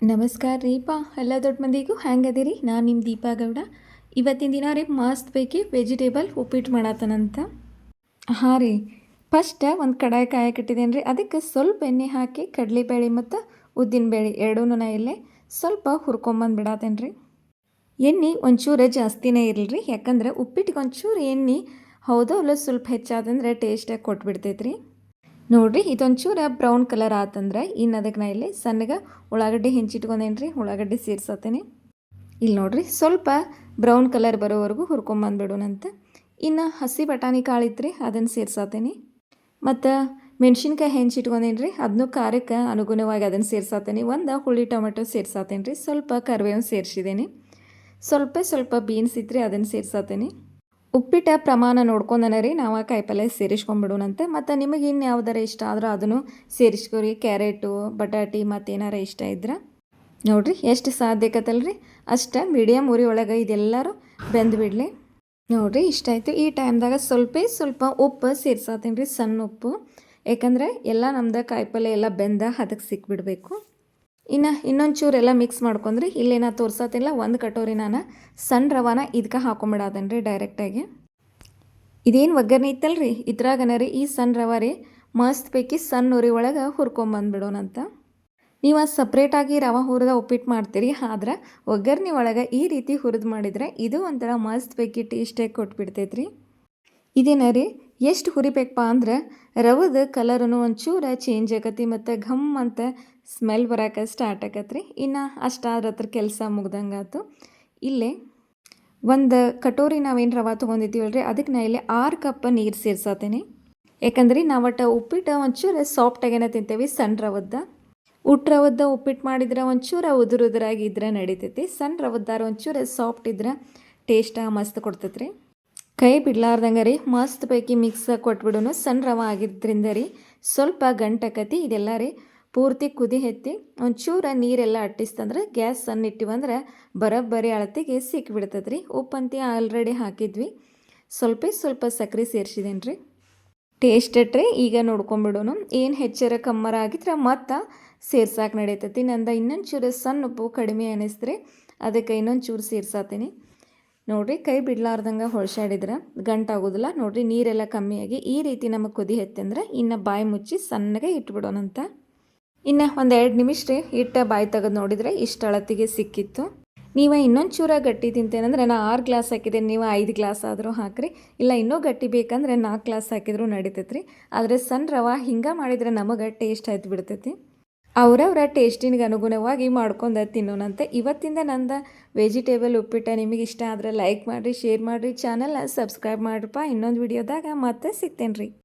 ನಮಸ್ಕಾರ ರೀಪಾ ಎಲ್ಲ ದೊಡ್ಡ ಮಂದಿಗೂ ಹೆಂಗದಿರಿ. ನಾನು ನಿಮ್ಮ ದೀಪಾ ಗೌಡ. ಇವತ್ತಿನ ದಿನ ರೀ ಮಸ್ತ್ ಬೇಕಿ ವೆಜಿಟೇಬಲ್ ಉಪ್ಪಿಟ್ಟು ಮಾಡತ್ತನಂತ. ಹಾಂ ರೀ, ಫಸ್ಟ್ ಒಂದು ಕಡಾಯಿ ಕಾಯಕ್ಕಿಟ್ಟಿದ್ದೇನೆ ರೀ. ಅದಕ್ಕೆ ಸ್ವಲ್ಪ ಎಣ್ಣೆ ಹಾಕಿ ಕಡಲೆಬೇಳೆ ಮತ್ತು ಉದ್ದಿನಬೇಳೆ ಎರಡೂ ನಾ ಇಲ್ಲೇ ಸ್ವಲ್ಪ ಹುರ್ಕೊಂಬಂದು ಬಿಡತ್ತೇನೆ ರೀ. ಎಣ್ಣೆ ಒಂಚೂರು ಜಾಸ್ತಿನೇ ಇರಲಿ ರೀ, ಯಾಕಂದ್ರೆ ಉಪ್ಪಿಟ್ಟಿಗೆ ಒಂಚೂರು ಎಣ್ಣೆ ಹೌದೋ ಅಲ್ಲ ಸ್ವಲ್ಪ ಹೆಚ್ಚಾದಂದ್ರೆ ಟೇಸ್ಟಾಗಿ ಕೊಟ್ಬಿಡ್ತೈತೆ ರೀ. ನೋಡಿರಿ, ಇದೊಂಚೂರು ಬ್ರೌನ್ ಕಲರ್ ಆತಂದ್ರೆ ಇನ್ನು ಅದಕ್ಕೆ ನಾ ಇಲ್ಲಿ ಸಣ್ಣಗೆ ಉಳ್ಳಾಗಡ್ಡಿ ಹೆಂಚಿಟ್ಕೊಂಡೇನಿ ರೀ. ಉಳ್ಳಾಗಡ್ಡಿ ಸೇರ್ಸತ್ತೇನೆ. ಇಲ್ಲಿ ನೋಡಿರಿ, ಸ್ವಲ್ಪ ಬ್ರೌನ್ ಕಲರ್ ಬರೋವರೆಗೂ ಹುರ್ಕೊಂಬಂದ್ಬಿಡೋಣಂತ. ಇನ್ನು ಹಸಿ ಬಟಾಣಿ ಕಾಳಿತ್ತು ರೀ, ಅದನ್ನು ಸೇರ್ಸತ್ತೇನೆ. ಮತ್ತು ಮೆಣಸಿನ್ಕಾಯಿ ಹೆಂಚಿಟ್ಕೊಂಡೇನಿ ರೀ, ಅದನ್ನು ಖಾರಕ್ಕೆ ಅನುಗುಣವಾಗಿ ಅದನ್ನು ಸೇರ್ಸತ್ತೇನೆ. ಒಂದು ಹುಳಿ ಟೊಮೆಟೊ ಸೇರ್ಸತ್ತೇನೆ ರೀ. ಸ್ವಲ್ಪ ಕರಿಬೇವು ಸೇರಿಸಿದ್ದೇನೆ. ಸ್ವಲ್ಪ ಬೀನ್ಸ್ ಇತ್ತು ರೀ, ಅದನ್ನು ಸೇರ್ಸತ್ತೇನೆ. ಉಪ್ಪಿಟ್ಟು ಪ್ರಮಾಣ ನೋಡ್ಕೊಂಡನೇ ರೀ ನಾವು ಕಾಯಿಪಲ್ಯ ಸೇರಿಸ್ಕೊಂಡ್ಬಿಡೋಣಂತೆ. ಮತ್ತು ನಿಮಗೆ ಇನ್ನು ಯಾವ್ದಾರ ಇಷ್ಟ ಆದ್ರೆ ಅದನ್ನು ಸೇರಿಸ್ಕೊರಿ. ಕ್ಯಾರೆಟು, ಬಟಾಟಿ ಮತ್ತೇನಾರ ಇಷ್ಟ ಇದ್ರೆ ನೋಡಿರಿ ಎಷ್ಟು ಸಾಧ್ಯಕತ್ತಲ್ರಿ ಅಷ್ಟು ಮೀಡಿಯಮ್ ಉರಿ ಒಳಗೆ ಇದೆಲ್ಲರೂ ಬೆಂದುಬಿಡಲಿ. ನೋಡಿರಿ ಇಷ್ಟ ಆಯಿತು. ಈ ಟೈಮ್ದಾಗ ಸ್ವಲ್ಪ ಉಪ್ಪು ಸೇರ್ಸತ್ತೀನಿ ರೀ, ಸಣ್ಣ ಉಪ್ಪು. ಯಾಕಂದರೆ ಎಲ್ಲ ನಮ್ದು ಕಾಯಿಪಲ್ಯ ಎಲ್ಲ ಬೆಂದ ಅದಕ್ಕೆ ಸಿಕ್ಬಿಡಬೇಕು. ಇನ್ನೊಂದು ಚೂರು ಎಲ್ಲ ಮಿಕ್ಸ್ ಮಾಡ್ಕೊಂಡ್ರಿ. ಇಲ್ಲಿ ನಾ ತೋರ್ಸತ್ತಿಲ್ಲ, ಒಂದು ಕಟೋರಿ ನಾನು ಸಣ್ಣ ರವಾನ ಇದಕ್ಕೆ ಹಾಕೊಂಬಿಡೋದನ್ ರೀ ಡೈರೆಕ್ಟಾಗಿ. ಇದೇನು ಒಗ್ಗರಣೆ ಇತ್ತಲ್ರಿ ಇದ್ರಾಗನ ರೀ ಈ ಸಣ್ಣ ರವೆ ರೀ ಮಸ್ತ್ ಬೇಕಿ ಸಣ್ಣ ಉರಿ ಒಳಗೆ ಹುರ್ಕೊಂಬಂದ್ಬಿಡೋಣಂತ. ನೀವು ಸಪ್ರೇಟಾಗಿ ರವೆ ಹುರಿದ ಉಪ್ಪಿಟ್ಟು ಮಾಡ್ತೀರಿ, ಆದ್ರೆ ಒಗ್ಗರಣೆ ಒಳಗೆ ಈ ರೀತಿ ಹುರಿದು ಮಾಡಿದರೆ ಇದು ಒಂಥರ ಮಸ್ತ್ ಬೇಕಿ ಟೇಸ್ಟಾಗಿ ಕೊಟ್ಬಿಡ್ತೈತ್ರಿ. ಇದೇನ ರೀ ಎಷ್ಟು ಹುರಿಬೇಕಪ್ಪ ಅಂದ್ರೆ ರವದ ಕಲರೂ ಒಂಚೂರು ಚೇಂಜ್ ಆಗತ್ತೆ ಮತ್ತು ಘಮ್ ಅಂತ ಸ್ಮೆಲ್ ಬರೋಕೆ ಸ್ಟಾರ್ಟ್ ಆಗತ್ತೆ ರೀ. ಇನ್ನು ಅಷ್ಟಾದ್ರ ಹತ್ರ ಕೆಲಸ ಮುಗ್ದಂಗಾತು. ಇಲ್ಲೇ ಒಂದು ಕಟೋರಿ ನಾವೇನು ರವೆ ತೊಗೊಂಡಿದ್ದೀವಲ್ರಿ ಅದಕ್ಕೆ ನಾ ಇಲ್ಲಿ 6 ಕಪ್ ನೀರು ಸೇರ್ಸತ್ತೇನೆ. ಯಾಕಂದ್ರೆ ನಾವು ಉಪ್ಪಿಟ್ಟು ಒಂಚೂರು ಸಾಫ್ಟಾಗೇನೆ ತಿಂತೇವೆ ಸಣ್ಣ ರವದ್ದ. ಉಟ್ಟು ರವದ್ದ ಉಪ್ಪಿಟ್ಟು ಮಾಡಿದ್ರೆ ಒಂಚೂರು ಉದುರಾಗಿದ್ರೆ ನಡಿತೈತಿ. ಸಣ್ಣ ರವದ್ದಾರ ಒಂಚೂರು ಸಾಫ್ಟ್ ಇದ್ರೆ ಟೇಸ್ಟ ಮಸ್ತ್ ಕೊಡ್ತೈತೆ ರೀ. ಕೈ ಬಿಡ್ಲಾರ್ದಂಗೆ ರೀ ಮಸ್ತ್ ಪೈಕಿ ಮಿಕ್ಸ್ ಕೊಟ್ಬಿಡೋನು. ಸಣ್ಣ ರವೆ ಆಗಿದ್ದರಿಂದ ರೀ ಸ್ವಲ್ಪ ಗಂಟಕತಿ. ಇದೆಲ್ಲ ರೀ ಪೂರ್ತಿ ಕುದಿ ಎತ್ತಿ ಒಂಚೂರು ನೀರೆಲ್ಲ ಅಟ್ಟಿಸ್ತಂದ್ರೆ ಗ್ಯಾಸ್ ಸಣ್ಣ ಇಟ್ಟಿವಂದ್ರೆ ಬರೋಬ್ಬರಿ ಅಳತೆಗೆ ಸಿಕ್ಬಿಡ್ತದೆ ರೀ. ಉಪ್ಪಂತಿ ಆಲ್ರೆಡಿ ಹಾಕಿದ್ವಿ. ಸ್ವಲ್ಪ ಸಕ್ಕರೆ ಸೇರಿಸಿದೇನೆ ರೀ. ಟೇಸ್ಟ್ ಇಟ್ರೆ ಈಗ ನೋಡ್ಕೊಂಬಿಡೋನು. ಏನು ಹೆಚ್ಚರ ಕಮ್ಮರ ಆಗಿದ್ರೆ ಮತ್ತು ಸೇರ್ಸಾಕೆ ನಡೀತೈತಿ. ನಂದು ಇನ್ನೊಂದು ಚೂರು ಸಣ್ಣ ಉಪ್ಪು ಕಡಿಮೆ ಅನ್ನಿಸ್ತ್ರಿ, ಅದಕ್ಕೆ ಇನ್ನೊಂದು ಚೂರು ಸೇರ್ಸಾತೀನಿ. ನೋಡಿರಿ ಕೈ ಬಿಡ್ಲಾರ್ದಂಗೆ ಹೊಳ್ಸಾಡಿದ್ರೆ ಗಂಟಾಗೋದಿಲ್ಲ. ನೋಡಿರಿ ನೀರೆಲ್ಲ ಕಮ್ಮಿಯಾಗಿ ಈ ರೀತಿ ನಮಗೆ ಕುದಿ ಹೆತ್ತಂದ್ರೆ ಇನ್ನು ಬಾಯಿ ಮುಚ್ಚಿ ಸಣ್ಣಗೆ ಇಟ್ಬಿಡೋಣಂತ. ಇನ್ನು ಒಂದು 2 ನಿಮಿಷ ರೀ ಇಟ್ಟ ಬಾಯಿ ತೆಗೆದು ನೋಡಿದರೆ ಇಷ್ಟು ಅಳತಿಗೆ ಸಿಕ್ಕಿತ್ತು. ನೀವು ಇನ್ನೊಂದು ಚೂರ ಗಟ್ಟಿ ತಿಂತೇನೆಂದ್ರೆ ನಾನು 6 ಗ್ಲಾಸ್ ಹಾಕಿದ್ದೇನೆ, ನೀವು 5 ಗ್ಲಾಸ್ ಆದರೂ ಹಾಕಿರಿ. ಇಲ್ಲ ಇನ್ನೂ ಗಟ್ಟಿ ಬೇಕಂದ್ರೆ 4 ಗ್ಲಾಸ್ ಹಾಕಿದ್ರೂ ನಡೀತೈತೆ ರೀ. ಆದರೆ ಸಣ್ಣ ರವೆ ಹಿಂಗೆ ಮಾಡಿದರೆ ನಮಗೆ ಟೇಸ್ಟ್ ಆಯ್ತು ಬಿಡ್ತೈತಿ. ಅವರವರ ಟೇಸ್ಟಿನಿಗೆ ಅನುಗುಣವಾಗಿ ಮಾಡ್ಕೊಂಡು ತಿನ್ನೋಣಂತೆ. ಇವತ್ತಿಂದ ನಂದು ವೆಜಿಟೇಬಲ್ ಉಪ್ಪಿಟ್ಟು ನಿಮಗೆ ಇಷ್ಟ ಆದರೆ ಲೈಕ್ ಮಾಡಿರಿ, ಶೇರ್ ಮಾಡಿರಿ, ಚಾನಲ್ನ ಸಬ್ಸ್ಕ್ರೈಬ್ ಮಾಡಿರಪ್ಪ. ಇನ್ನೊಂದು ವಿಡಿಯೋದಾಗ ಮತ್ತೆ ಸಿಗ್ತೇನೆ ರೀ.